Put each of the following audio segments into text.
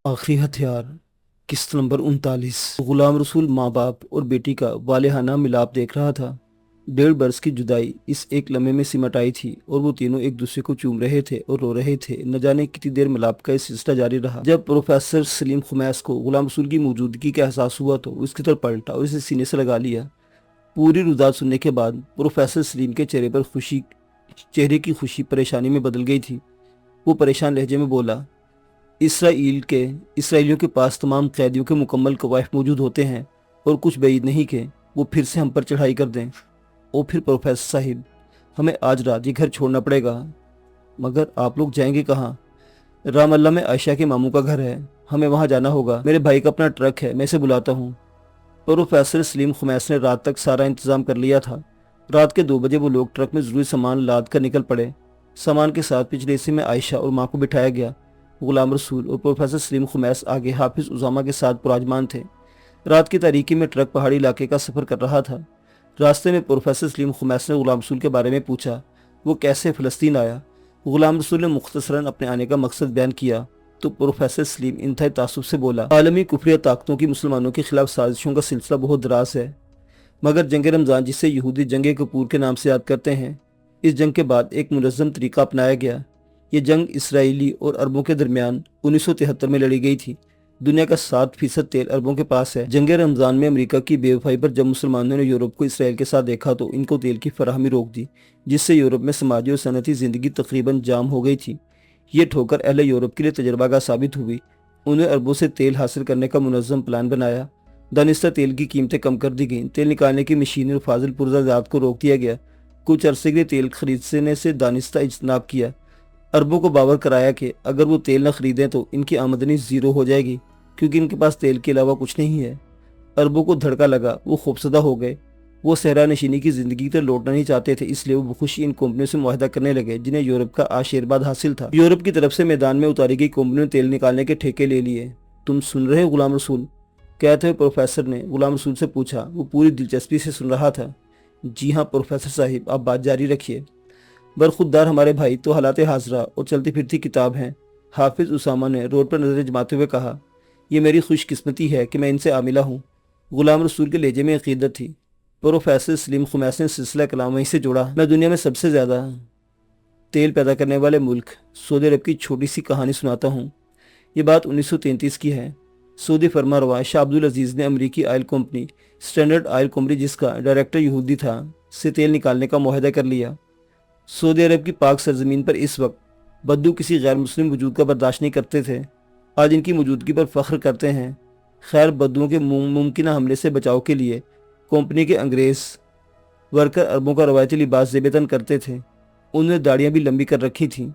आखिरी हथियार। किस्त नंबर 39। गुलाम रसूल माँ बाप और बेटी का वालेहाना मिलाप देख रहा था। 1.5 बरस की जुदाई इस एक लम्हे में सिमट आई थी और वो तीनों एक दूसरे को चूम रहे थे और रो रहे थे। न जाने कितनी देर मिलाप का ये सिलसिला जारी रहा। जब प्रोफेसर सलीम खुमैस को गुलाम रसूल की मौजूदगी का एहसास हुआ तो उसकी तरफ पलटा और इसे सीने से लगा लिया। पूरी रुदात सुनने के बाद प्रोफेसर सलीम के चेहरे की खुशी परेशानी में बदल गई थी। वो परेशान लहजे में बोला, इसराइलियों के पास तमाम कैदियों के मुकम्मल कवायद मौजूद होते हैं और कुछ बैद नहीं कि वो फिर से हम पर चढ़ाई कर दें। और फिर प्रोफेसर साहिब, हमें आज रात ये घर छोड़ना पड़ेगा। मगर आप लोग जाएंगे कहाँ? राम अल्लाह में आयशा के मामू का घर है, हमें वहाँ जाना होगा। मेरे भाई का अपना ट्रक है, मैं इसे बुलाता हूँ। प्रोफेसर सलीम खुमैस ने रात तक सारा इंतजाम कर लिया था। रात के 2 बजे वो लोग ट्रक में ज़रूरी सामान लाद कर निकल पड़े। सामान के साथ पिछले हिस्से में आयशा और माँ को बिठाया गया। गुलाम रसूल और प्रोफेसर सलीम खुमैस आगे हाफिज उसामा के साथ पुराजमान थे। रात की तारीकी में ट्रक पहाड़ी इलाके का सफ़र कर रहा था। रास्ते में प्रोफेसर सलीम खुमैस ने गुलाम रसूल के बारे में पूछा, वो कैसे फ़लस्तीन आया। गुलाम रसूल ने मुख्तसरन अपने आने का मकसद बयान किया तो प्रोफेसर सलीम इंतहाई तासुब से बोला, आलमी कुफरिया ताकतों की मुसलमानों के खिलाफ साजिशों का सिलसिला बहुत दराज है, मगर जंग रमज़ान, जिसे यहूदी जंग कपूर के नाम से याद करते हैं, इस जंग के बाद एक मुनज़्ज़म तरीका अपनाया गया। ये जंग इसराइली और अरबों के दरमियान 1973 में लड़ी गई थी। दुनिया का 7% तेल अरबों के पास है। जंग रमज़ान में अमेरिका की बेवफाई पर जब मुसलमानों ने यूरोप को इसराइल के साथ देखा तो इनको तेल की फराहमी रोक दी, जिससे यूरोप में समाजी और सनती ज़िंदगी तकरीबन जाम हो गई थी। ये ठोकर अहले यूरोप के लिए तजर्बागाह साबित हुई। उन्हें अरबों से तेल हासिल करने का मुनज़्ज़म प्लान बनाया। दानिस्ता तेल की कीमतें कम कर दी गईं। तेल निकालने की मशीनें और फाजिल पुर्ज़ादात को रोक दिया गया। कुछ अरसे के लिए तेल खरीदने से दानिस्ता इज्तनाब किया। अरबों को बावर कराया कि अगर वो तेल न खरीदें तो इनकी आमदनी ज़ीरो हो जाएगी, क्योंकि इनके पास तेल के अलावा कुछ नहीं है। अरबों को धड़का लगा, वो खौफसदा हो गए। वो सहरा नशीनी की ज़िंदगी तक लौटना नहीं चाहते थे, इसलिए वो खुशी इन कंपनियों से मुआहदा करने लगे जिन्हें यूरोप का आशीर्वाद हासिल था। यूरोप की तरफ से मैदान में उतारी गई कंपनियों ने तेल निकालने के ठेके ले लिए। तुम सुन रहे हो गुलाम रसूल? कहते हुए प्रोफेसर ने गुलाम रसूल से पूछा। वो पूरी दिलचस्पी से सुन रहा था। जी हाँ प्रोफेसर साहिब, आप बात जारी रखिए। बरखुरदार हमारे भाई तो हालात हाजरा और चलती फिरती किताब हैं। हाफिज उसामा ने रोड पर नजरें जमाते हुए कहा, यह मेरी खुशकिस्मती है कि मैं इनसे आमिला हूँ। गुलाम रसूल के लहजे में अकीदत थी। प्रोफेसर सलीम खुमैस ने सिलसिला कलाम वहीं से जोड़ा। मैं दुनिया में सबसे ज़्यादा तेल पैदा करने वाले मुल्क सऊदी अरब की छोटी सी कहानी सुनाता हूँ। ये बात 1933 की है। सऊदी फरमारवा शाह अब्दुल अजीज़ ने अमरीकी oil company standard oil company, जिसका डायरेक्टर यहूदी था, से तेल निकालने का मुआहदा कर लिया। सऊदी अरब की पाक सरजमीन पर इस वक्त बद्दू किसी गैर मुस्लिम वजूद का बर्दाश्त नहीं करते थे। आज इनकी मौजूदगी पर फख्र करते हैं। खैर, बद्दुओं के मुमकिन हमले से बचाव के लिए कंपनी के अंग्रेज़ वर्कर अरबों का रवायती लिबास ज़ेबतन करते थे। उन्होंने दाढ़ियाँ भी लंबी कर रखी थीं।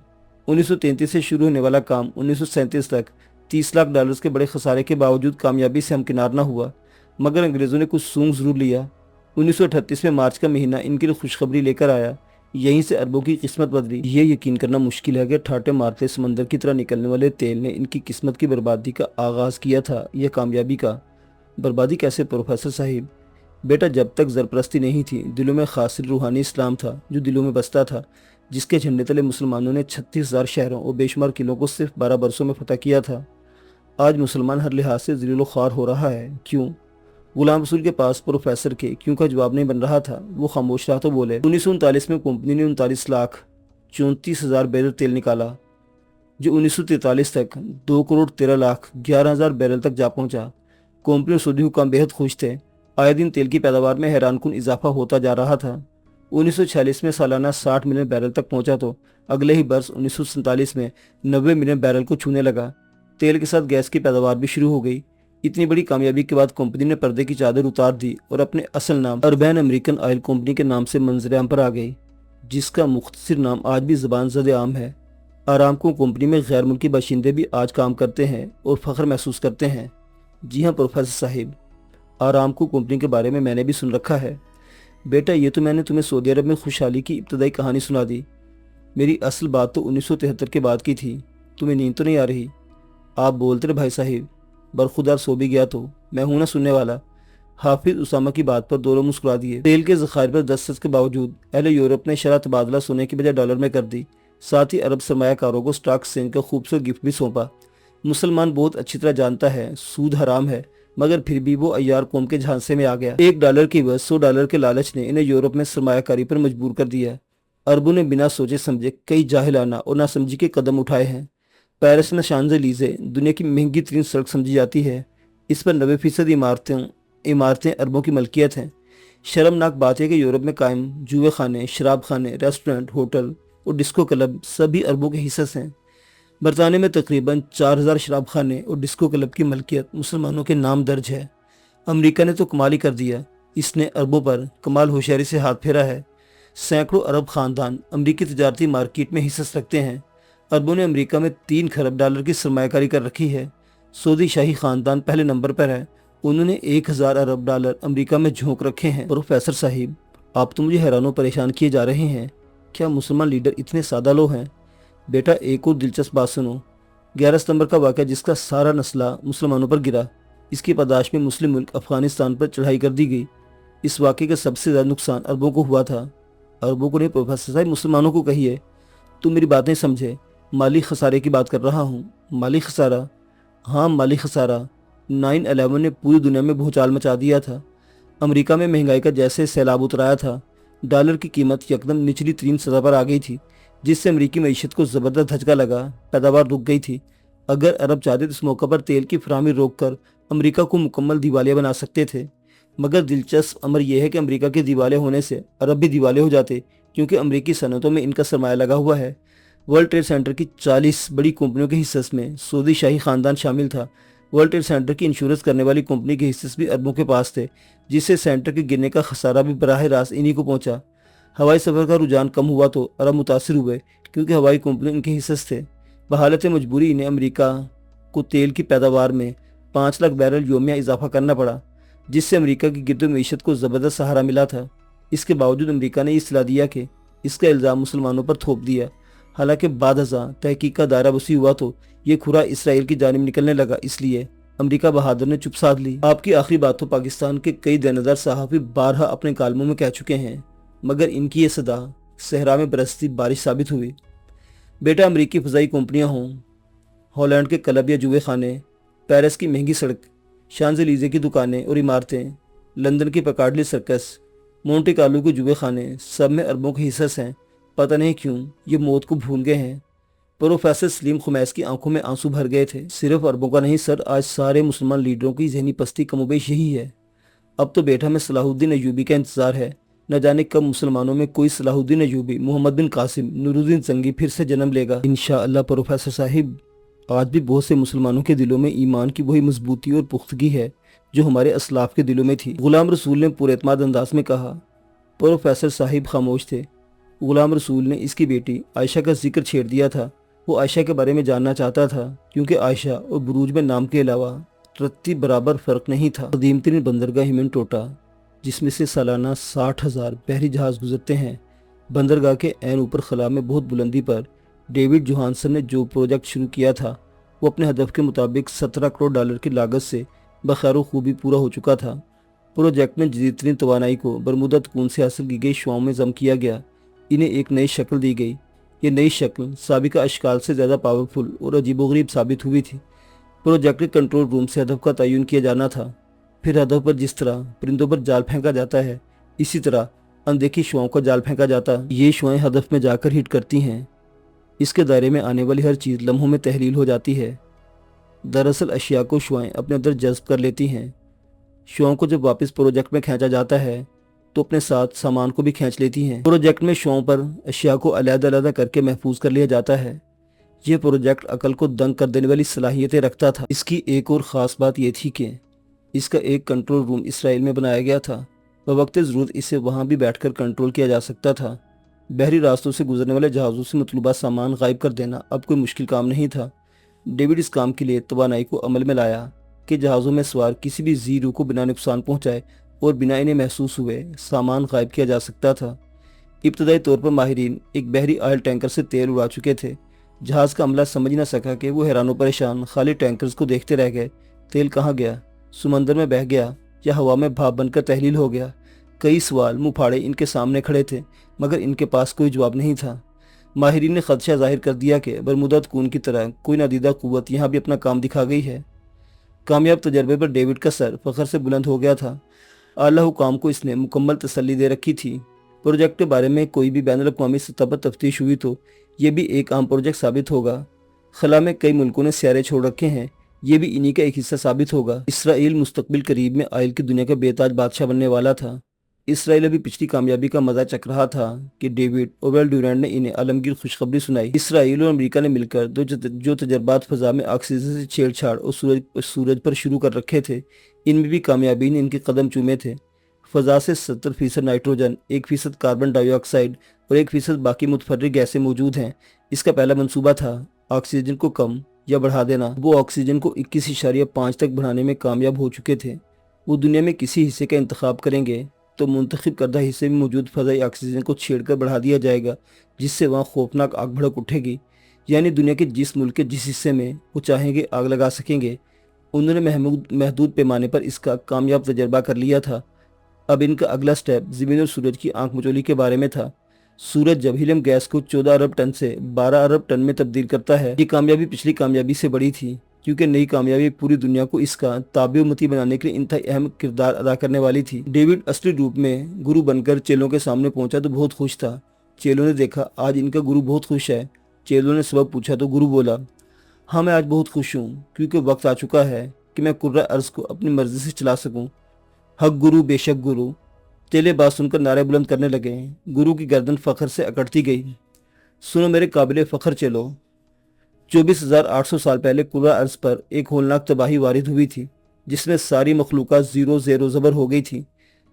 1933 से शुरू होने वाला काम 1937 तक $30 लाख के बड़े खसारे के बावजूद कामयाबी से हमकिनार न हुआ, मगर अंग्रेज़ों ने कुछ सूंघ ज़रूर लिया। 1938 में मार्च का महीना इनके लिए खुशखबरी लेकर आया। यहीं से अरबों की किस्मत बदली। ये यकीन करना मुश्किल है कि ठाटे मारते समंदर की तरह निकलने वाले तेल ने इनकी किस्मत की बर्बादी का आगाज़ किया था, यह कामयाबी का। बर्बादी कैसे प्रोफेसर साहिब? बेटा, जब तक ज़रपरस्ती नहीं थी, दिलों में खासिर रूहानी इस्लाम था जो दिलों में बसता था, जिसके झंडे तले मुसलमानों ने 36,000 शहरों और बेशुमार किलों को सिर्फ 12 बरसों में फतह किया था। आज मुसलमान हर लिहाज से ज़लील ख्वार हो रहा है। क्यों? गुलाम रसूल के पास प्रोफेसर के क्यों का जवाब नहीं बन रहा था। वो खामोश रहा तो बोले, 1939 में कंपनी ने 39,34,000 बैरल तेल निकाला, जो 1943 तक 2,13,11,000 बैरल तक जा पहुंचा। कंपनी और सऊदी हुकाम बेहद खुश थे। आए दिन तेल की पैदावार में हैरानकुन इजाफा होता जा रहा था। 1946 में सालाना 60 मिलियन बैरल तक पहुंचा तो अगले ही वर्ष 1947 में 90 मिलियन बैरल को छूने लगा। तेल के साथ गैस की पैदावार भी शुरू हो गई। इतनी बड़ी कामयाबी के बाद कंपनी ने पर्दे की चादर उतार दी और अपने असल नाम अर्बन अमेरिकन ऑयल कंपनी के नाम से मंजर-ए-आम पर आ गई, जिसका मुख्तसर नाम आज भी ज़बान ज़द आम है। आरामको कंपनी में गैर मुल्की बाशिंदे भी आज काम करते हैं और फ़ख्र महसूस करते हैं। जी हाँ प्रोफेसर साहिब, आरामको कंपनी के बारे में मैंने भी सुन रखा है। बेटा, ये तो मैंने तुम्हें सऊदी अरब में खुशहाली की इब्तदाई कहानी सुना दी। मेरी असल बात तो 1973 के बाद की थी। तुम्हें नींद तो नहीं आ रही? आप बोलते रहे भाई साहिब, बरखुदार सो भी गया तो मैं हूं ना सुनने वाला। हाफिज उसामा की बात पर दोनों मुस्कुरा दिए। तेल के ज़खायर पर दस्तखत के बावजूद अहले यूरोप ने शरह तबादला सोने की बजाय डॉलर में कर दी। साथ ही अरब सरमायाकारों को स्टॉक एक्सचेंज का खूबसूरत गिफ्ट भी सौंपा। मुसलमान बहुत अच्छी तरह जानता है सूद हराम है, मगर फिर भी वो अय्यार कौम के झांसे में आ गया। $1 की बस $100 के लालच ने इन्हें यूरोप में सरमायाकारी पर मजबूर कर दिया। अरबों ने बिना सोचे समझे कई जाहिलाना और नासमझी के कदम उठाए हैं। पेरिस न शांज़ेलीज़े दुनिया की महंगी तरीन सड़क समझी जाती है। इस पर 90% इमारतें अरबों की मलकियत हैं। शर्मनाक बात है कि यूरोप में कायम जुए खाने, शराब खाने, रेस्टोरेंट, होटल और डिस्को क्लब सभी अरबों के हिस्से हैं। बरतानिया में तकरीबन 4000 शराब खाने और डिस्को क्लब की मलकियत मुसलमानों के नाम दर्ज है। अमेरिका ने तो कमाल ही कर दिया, इसने अरबों पर कमाल होशियारी से हाथ फेरा है। सैकड़ों अरब खानदान अमरीकी तजारती मार्केट में हिस्सा रखते हैं। अरबों ने अमेरिका में $3 खरब की सरमायाकारी कर रखी है। सऊदी शाही खानदान पहले नंबर पर है, उन्होंने $1000 अरब अमेरिका में झोंक रखे हैं। प्रोफेसर साहिब, आप तो मुझे हैरान परेशान किए जा रहे हैं। क्या मुसलमान लीडर इतने सादा लोग हैं? बेटा, एक और दिलचस्प बात सुनो। 11 सितंबर का वाक़या जिसका सारा नस्ला मुसलमानों पर गिरा, इसकी पादाश में मुस्लिम मुल्क अफगानिस्तान पर चढ़ाई कर दी गई। इस वाक़े का सबसे ज़्यादा नुकसान अरबों को हुआ था। अरबों को नहीं प्रोफेसर साहब, मुसलमानों को कहिए। तुम मेरी बात नहीं समझे, माली खसारे की बात कर रहा हूँ। माली खसारा? हाँ, माली खसारा। 9/11 ने पूरी दुनिया में भूचाल मचा दिया था। अमेरिका में महंगाई का जैसे सैलाब उतराया था, डॉलर की कीमत यकदम निचली तरीन सतह पर आ गई थी, जिससे अमेरिकी मईशत को ज़बरदस्त धचका लगा, पैदावार रुक गई थी। अगर अरब चाहते तो इस मौके पर तेल की फराहमी रोककर अमेरिका को मुकम्मल दिवालिया बना सकते थे, मगर दिलचस्प अमर यह है कि अमेरिका के दिवालिया होने से अरब भी दिवालिया हो जाते, क्योंकि अमेरिकी सनतों में इनका सरमाया लगा हुआ है। वर्ल्ड ट्रेड सेंटर की 40 बड़ी कंपनियों के हिस्से में सऊदी शाही खानदान शामिल था। वर्ल्ड ट्रेड सेंटर की इंश्योरेंस करने वाली कंपनी के हिस्से भी अरबों के पास थे, जिससे सेंटर के गिरने का खसारा भी बराह रास्त इन्हीं को पहुंचा। हवाई सफ़र का रुझान कम हुआ तो अरब मुतासिर हुए, क्योंकि हवाई कंपनी इनके हिस्से थे। बहालत मजबूरी इन्हें अमेरिका को तेल की पैदावार में 5 लाख बैरल योमिया इजाफा करना पड़ा, जिससे अमेरिका की गिरद मीशत को ज़बरदस्त सहारा मिला था। इसके बावजूद अमेरिका ने इस सलाह दिया कि इसका इल्ज़ाम मुसलमानों पर थोप दिया। हालांकि बाद तहकीक का दायरा वसी हुआ तो ये खुरा इसराइल की जानिब निकलने लगा, इसलिए अमेरिका बहादुर ने चुप साध ली। आपकी आखिरी बात तो पाकिस्तान के कई देनदार सहाफ़ी बारहा अपने कालमों में कह चुके हैं, मगर इनकी ये सदा सहरा में बरसती बारिश साबित हुई। बेटा, अमेरिकी फ़ज़ाई कंपनियां हों, हॉलैंड के क्लब या जुए खाने, पेरिस की महंगी सड़क, शांज़ेलीज़े की दुकानें और इमारतें, लंदन की पकार्डली सर्कस, मोंटे कार्लो के जुए खाने, सब में अरबों के हिस्से हैं। पता नहीं क्यों ये मौत को भूल गए हैं। प्रोफेसर सलीम खुमैस की आंखों में आंसू भर गए थे। सिर्फ अरबों का नहीं सर, आज सारे मुसलमान लीडरों की जहनी पस्ती कमोबेश यही है। अब तो बेटा हमें सलाहुद्दीन अयूबी का इंतज़ार है। न जाने कब मुसलमानों में कोई सलाहुद्दीन अयूबी, मोहम्मद बिन कासिम, नूरुद्दीन जंगी फिर से जन्म लेगा इंशाअल्लाह। प्रोफेसर साहिब, आज भी बहुत से मुसलमानों के दिलों में ईमान की वही मजबूती और पुख्तगी है जो हमारे असलाफ के दिलों में थी। गुलाम रसूल ने पुरएतमाद अंदाज में कहा। प्रोफेसर साहिब खामोश थे। गुलाम रसूल ने इसकी बेटी आयशा का जिक्र छेड़ दिया था। वो आयशा के बारे में जानना चाहता था, क्योंकि आयशा और बुरूज में नाम के अलावा रत्ती बराबर फ़र्क नहीं था। कदीम तरीन बंदरगाह हिमन टोटा, जिसमें से सालाना 60,000 बहरी जहाज़ गुजरते हैं। बंदरगाह के ऐन ऊपर खला में बहुत बुलंदी पर डेविड जोहानसन ने जो प्रोजेक्ट शुरू किया था, वो अपने हदफ के मुताबिक $17 करोड़ की लागत से बखैर खूबी पूरा हो चुका था। प्रोजेक्ट में जदीद तरीन तवानाई को बरमुदा तकून से हासिल की गई शुआओं में जम किया गया। इन्हें एक नई शक्ल दी गई। ये नई शक्ल साबिका अशकाल से ज़्यादा पावरफुल और अजीबोगरीब साबित हुई थी। प्रोजेक्ट के कंट्रोल रूम से हदफ का तयन किया जाना था। फिर हदफ पर जिस तरह परिंदों पर जाल फेंका जाता है, इसी तरह अनदेखी शुआओं का जाल फेंका जाता। ये शुआएं हदफ में जाकर हिट करती हैं। इसके दायरे में आने वाली हर चीज़ लम्हों में तहलील हो जाती है। दरअसल अशिया को शुआएं अपने अंदर जज्ब कर लेती हैं। शुआओं को जब वापस प्रोजेक्ट में खींचा जाता है तो अपने साथ सामान को भी खींच लेती हैं। प्रोजेक्ट में शुआओं पर अशिया को अलग-अलग करके महफूज कर लिया जाता है। यह प्रोजेक्ट अकल को दंग कर देने वाली सलाहियतें रखता था। इसकी एक और ख़ास बात यह थी कि इसका एक कंट्रोल रूम इसराइल में बनाया गया था। बवक्त ज़रूरत इसे वहाँ भी बैठकर कंट्रोल किया जा सकता था। बहरी रास्तों से गुजरने वाले जहाज़ों से मतलूबा सामान गायब कर देना अब कोई मुश्किल काम नहीं था। डेविड इस काम के लिए तवानाई को अमल में लाया कि जहाज़ों में सवार किसी भी जी रूह को बिना नुकसान पहुँचाए और बिना इन्हें महसूस हुए सामान गायब किया जा सकता था। इब्तदाई तौर पर माहिरीन एक बहरी ऑयल टैंकर से तेल उड़ा चुके थे। जहाज़ का अमला समझ न सका कि वो हैरान परेशान खाली टैंकर्स को देखते रह गए। तेल कहाँ गया? समंदर में बह गया या हवा में भाप बनकर तहलील हो गया? कई सवाल मुँह फाड़े इनके सामने खड़े थे, मगर इनके पास कोई जवाब नहीं था। माहिरीन ने खदशा जाहिर कर दिया कि बरमुदा तकून की तरह कोई नादीदा कुव्वत यहाँ भी अपना काम दिखा गई है। कामयाब तजर्बे पर डेविड का सर फखर से बुलंद हो गया था। आला हुकाम को इसने मुकम्मल तसल्ली दे रखी थी। प्रोजेक्ट के बारे में कोई भी बैनुल अक़वामी सतह पर तफ्तीश हुई तो ये भी एक आम प्रोजेक्ट साबित होगा। खला में कई मुल्कों ने सियारे छोड़ रखे हैं, ये भी इन्हीं का एक हिस्सा साबित होगा। इसराइल मुस्तकबिल करीब में आयल की दुनिया का बेताज बादशाह बनने वाला था। इसराइल अभी पिछली कामयाबी का मजा चख रहा था कि डेविड और वेल ड्यूरेंट ने इन्हें आलमगीर खुशखबरी सुनाई। इसराइल और अमेरिका ने मिलकर जो तजर्बात फजा में ऑक्सीजन से छेड़छाड़ और सूरज पर शुरू कर रखे थे, इनमें भी कामयाबी ने इनके कदम चूमे थे। फजा से 70% नाइट्रोजन, 1% कार्बन डाइऑक्साइड और 1% बाकी मुतफर्रिक गैसें मौजूद हैं। इसका पहला मंसूबा था ऑक्सीजन को कम या बढ़ा देना। वो ऑक्सीजन को 21.5 तक बढ़ाने में कामयाब हो चुके थे। वो दुनिया में किसी हिस्से का इंतखाब करेंगे तो मुंतखब करदा हिस्से में मौजूद फजाई ऑक्सीजन को छेड़कर बढ़ा दिया जाएगा, जिससे वहाँ खौफनाक आग भड़क उठेगी। यानी दुनिया के जिस मुल्क के जिस हिस्से में वो चाहेंगे आग लगा सकेंगे। उन्होंने महदूद पैमाने पर इसका कामयाब तजर्बा कर लिया था। अब इनका अगला स्टेप ज़मीन और सूरज की आंख मचोली के बारे में था। सूरज जब हीलियम गैस को 14 अरब टन से 12 अरब टन में तब्दील करता है। ये कामयाबी पिछली कामयाबी से बड़ी थी, क्योंकि नई कामयाबी पूरी दुनिया को इसका ताबे-उम्मती बनाने के लिए इंतहाई अहम किरदार अदा करने वाली थी। डेविड असली रूप में गुरु बनकर चेलों के सामने पहुंचा तो बहुत खुश था। चेलों ने देखा आज इनका गुरु बहुत खुश है। चेलों ने सबब पूछा तो गुरु बोला, हाँ मैं आज बहुत खुश हूँ, क्योंकि वक्त आ चुका है कि मैं कुर्रा अर्ज को अपनी मर्जी से चला सकूँ। हक गुरु बेशक गुरु। चेले बात सुनकर नारे बुलंद करने लगे। गुरु की गर्दन फखर से अकड़ती गई। सुनो मेरे काबिले फखर चलो, 24,800 साल पहले कुर्रा अर्ज पर एक होलनाक तबाही वारिद हुई थी, जिसमें सारी मखलूक़ात ज़ीरो ज़ेरो ज़बर हो गई थी।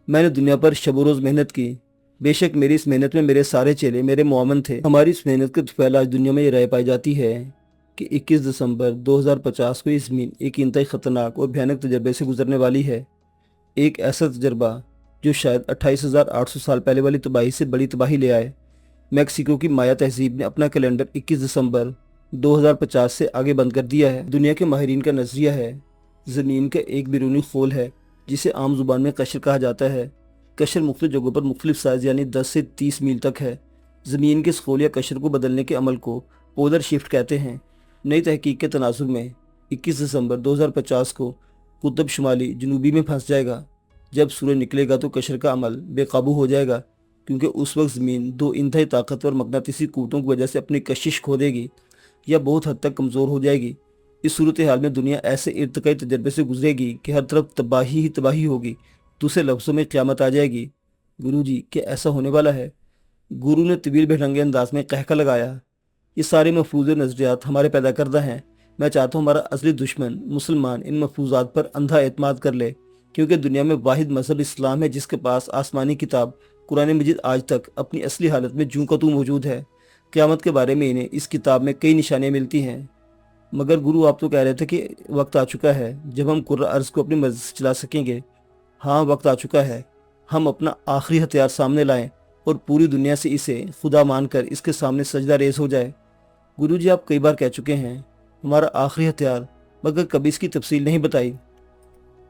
मैंने दुनिया पर शब रोज़ मेहनत की। बेशक मेरी इस मेहनत में मेरे सारे चेले मेरे मुआवन थे। हमारी इस मेहनत के तुफैल आज दुनिया में ये राय पाई जाती है कि 21 दिसंबर 2050 को ये ज़मीन एक इंतहाई ख़तरनाक और भयानक तजर्बे से गुजरने वाली है। एक ऐसा तजर्बा जो शायद 28,800 साल पहले वाली तबाही से बड़ी तबाही ले आए। मैक्सिको की माया तहजीब ने अपना कैलेंडर 21 दिसंबर 2050 से आगे बंद कर दिया है। दुनिया के माहिरीन का नजरिया है ज़मीन का एक बैरूनी खोल है, जिसे आम जुबान में कशर कहा जाता है। कशर मुख्तलिफ जगहों पर मुख्तलिफ साइज़ यानी 10 से 30 मील तक है। ज़मीन के इस खोल या कशर को बदलने के अमल को पोलर शिफ्ट कहते हैं। नई तहकीक के तनाजुर में 21 दिसंबर 2050 को कुतुब शुमाली जनूबी में फंस जाएगा। जब सूरज निकलेगा तो कशर का अमल बेकाबू हो जाएगा, क्योंकि उस वक्त ज़मीन दो इंतहाई ताकतवर मकनातीसी कुव्वतों की वजह से अपनी कशिश खो देगी या बहुत हद तक कमज़ोर हो जाएगी। इस सूरत हाल में दुनिया ऐसे इर्तिकाई तजर्बे से गुजरेगी कि हर तरफ तबाही ही तबाही होगी। दूसरे लफ्ज़ों में क़यामत आ जाएगी। गुरु जी क्या ऐसा होने वाला है? गुरु ने तवील बेढंगे अंदाज में कहका लगाया, ये सारे मफरूज़ नज़रियात हमारे पैदा करदा हैं। मैं चाहता हूँ हमारा असली दुश्मन मुसलमान इन मफरूज़ात पर अंधा एतमाद कर ले, क्योंकि दुनिया में वाहिद मज़हब इस्लाम है जिसके पास आसमानी किताब कुरान मजीद आज तक अपनी असली हालत में जूं का तू मौजूद है। क़यामत के बारे में इन्हें इस किताब में कई निशानियाँ मिलती हैं। मगर गुरु आप तो कह रहे थे कि वक्त आ चुका है जब हम कुर्रा अर्ज को अपनी मर्जी से चला सकेंगे। हाँ वक्त आ चुका है, हम अपना आखिरी हथियार सामने लाएं और पूरी दुनिया से इसे खुदा मानकर इसके सामने सजदा रेज हो जाए। गुरु जी आप कई बार कह चुके हैं हमारा आखिरी हथियार, मगर कभी इसकी तफसील नहीं बताई।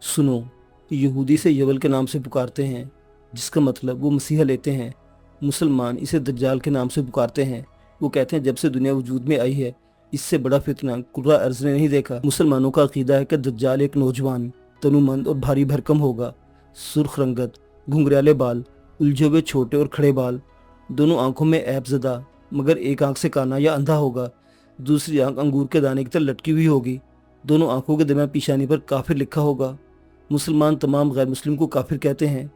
सुनो, यहूदी से यवल के नाम से पुकारते हैं, जिसका मतलब वो मसीहा लेते हैं। मुसलमान इसे दज्जाल के नाम से पुकारते हैं। वो कहते हैं जब से दुनिया वजूद में आई है इससे बड़ा फितना कुर्रा अर्ज ने नहीं देखा। मुसलमानों का अकीदा है कि दज्जाल एक नौजवान, तनुमंद और भारी भरकम होगा। सुर्ख रंगत, घुंघराले बाल, उलझे हुए छोटे और खड़े बाल, दोनों आंखों में ऐबज़दा, मगर एक आंख से काना या अंधा होगा। दूसरी आंख अंगूर के दाने की तरह लटकी हुई होगी। दोनों आंखों के दरमियान पेशानी पर काफिर लिखा होगा। मुसलमान तमाम गैर मुस्लिम को काफिर कहते हैं।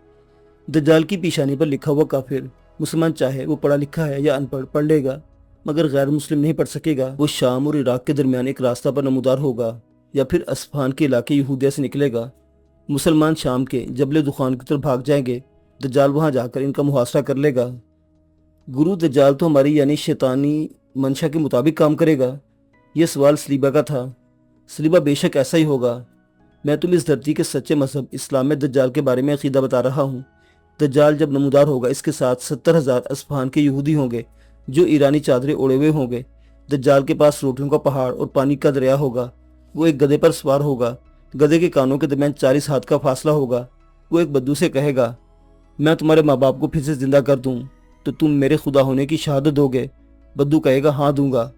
दज्जाल की पेशानी पर लिखा हुआ काफिर, मुसलमान चाहे वो पढ़ा लिखा है या अनपढ़ पढ़ लेगा, मगर गैर मुस्लिम नहीं पढ़ सकेगा। वो शाम और इराक के दरमियान एक रास्ता पर नमूदार होगा या फिर अस्फहान के इलाके यहूदिया से निकलेगा। मुसलमान शाम के जबले दुखान की तरफ भाग जाएंगे। दज्जाल वहाँ जाकर इनका मुहासरा कर लेगा। गुरु दज्जाल तो हमारी यानी शैतानी मंशा के मुताबिक काम करेगा? यह सवाल सलीबा का था। सलीबा बेशक ऐसा ही होगा। मैं तुम्हें इस धरती के सच्चे मजहब इस्लाम में दज्जाल के बारे में अकीदा बता रहा हूँ। दज्जाल जब नमूदार होगा इसके साथ 70,000 अस्फहान के यहूदी होंगे जो ईरानी चादरें ओढ़े हुए होंगे। दज्जाल के पास रोटियों का पहाड़ और पानी का दरिया होगा। वो एक गधे पर सवार होगा। गधे के कानों के दरमियान 40 हाथ का फासला होगा। वो एक बद्दू से कहेगा, मैं तुम्हारे माँ बाप को फिर से जिंदा कर दूँ तो तुम मेरे खुदा होने की शहादत दोगे। बद्दू कहेगा हाँ दूंगा,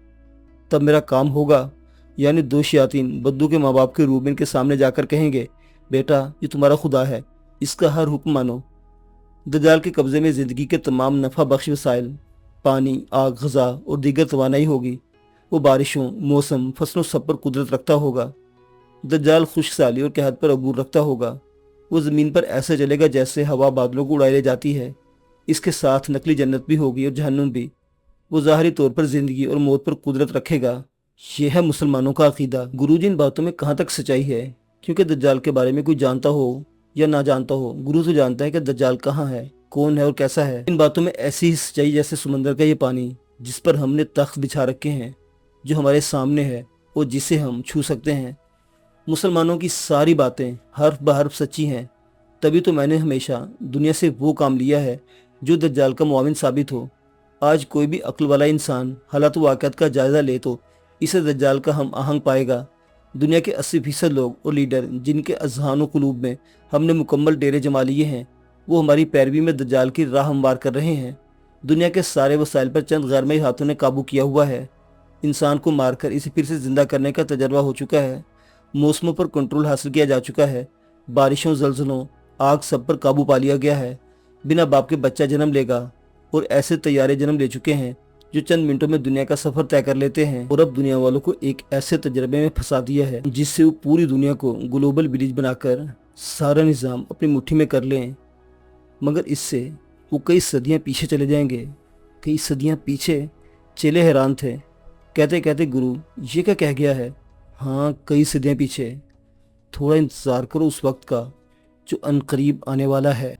तब मेरा काम होगा। यानी दो शयातीन बद्दू के माँ बाप के रूबेन के सामने जाकर कहेंगे, बेटा ये तुम्हारा खुदा है, इसका हर हुक्म मानो। दज्जाल के कब्जे में ज़िंदगी के तमाम नफ़ा बख्श वसाइल, पानी, आग, ग़ज़ा और दीगर तवानाई होगी। वो बारिशों, मौसम, फसलों सब पर कुदरत रखता होगा। दज्जाल खुश्क साली और कहत पर अबूर रखता होगा। वो ज़मीन पर ऐसे चलेगा जैसे हवा बादलों को उड़ाई ले जाती है। इसके साथ नकली जन्नत भी होगी और जहन्नुम भी। वो ज़ाहरी तौर पर ज़िंदगी और मौत पर कुदरत रखेगा। ये है मुसलमानों का अकीदा। गुरुजी इन बातों में कहाँ तक सच्चाई है? क्योंकि दज्जाल के बारे में कोई जानता हो या ना जानता हो, गुरु तो जानता है कि दज्जाल कहाँ है, कौन है और कैसा है। इन बातों में ऐसी ही सच्चाई जैसे समंदर का ये पानी जिस पर हमने तख्त बिछा रखे हैं, जो हमारे सामने है और जिसे हम छू सकते हैं। मुसलमानों की सारी बातें हर्फ बहर्फ सच्ची हैं। तभी तो मैंने हमेशा दुनिया से वो काम लिया है जो दज्जाल का मुआविन साबित हो। आज कोई भी अक्ल वाला इंसान हालात वाक़यात का जायज़ा ले तो इसे दज्जाल का हम आहंग पाएगा। दुनिया के 80% लोग और लीडर जिनके अज़हान व कुलूब में हमने मुकम्मल डेरे जमा लिए हैं, वो हमारी पैरवी में दज्जाल की राह हमवार कर रहे हैं। दुनिया के सारे वसाइल पर चंद गैरमई हाथों ने काबू किया हुआ है। इंसान को मारकर इसे फिर से ज़िंदा करने का तजर्बा हो चुका है। मौसमों पर कंट्रोल हासिल किया जा चुका है। बारिशों, ज़लज़लों, आग सब पर काबू पा लिया गया है। बिना बाप के बच्चा जन्म लेगा और ऐसे तैयारे जन्म ले चुके हैं जो चंद मिनटों में दुनिया का सफ़र तय कर लेते हैं। और अब दुनिया वालों को एक ऐसे तजर्बे में फंसा दिया है जिससे वो पूरी दुनिया को ग्लोबल विलेज बनाकर सारा निज़ाम अपनी मुट्ठी में कर लें। मगर इससे वो कई सदियां पीछे चले जाएंगे। कई सदियां पीछे। चेले हैरान थे, कहते कहते गुरु ये क्या कह गया है? हाँ, कई सदियां पीछे। थोड़ा इंतज़ार करो उस वक्त का जो अनकरीब आने वाला है।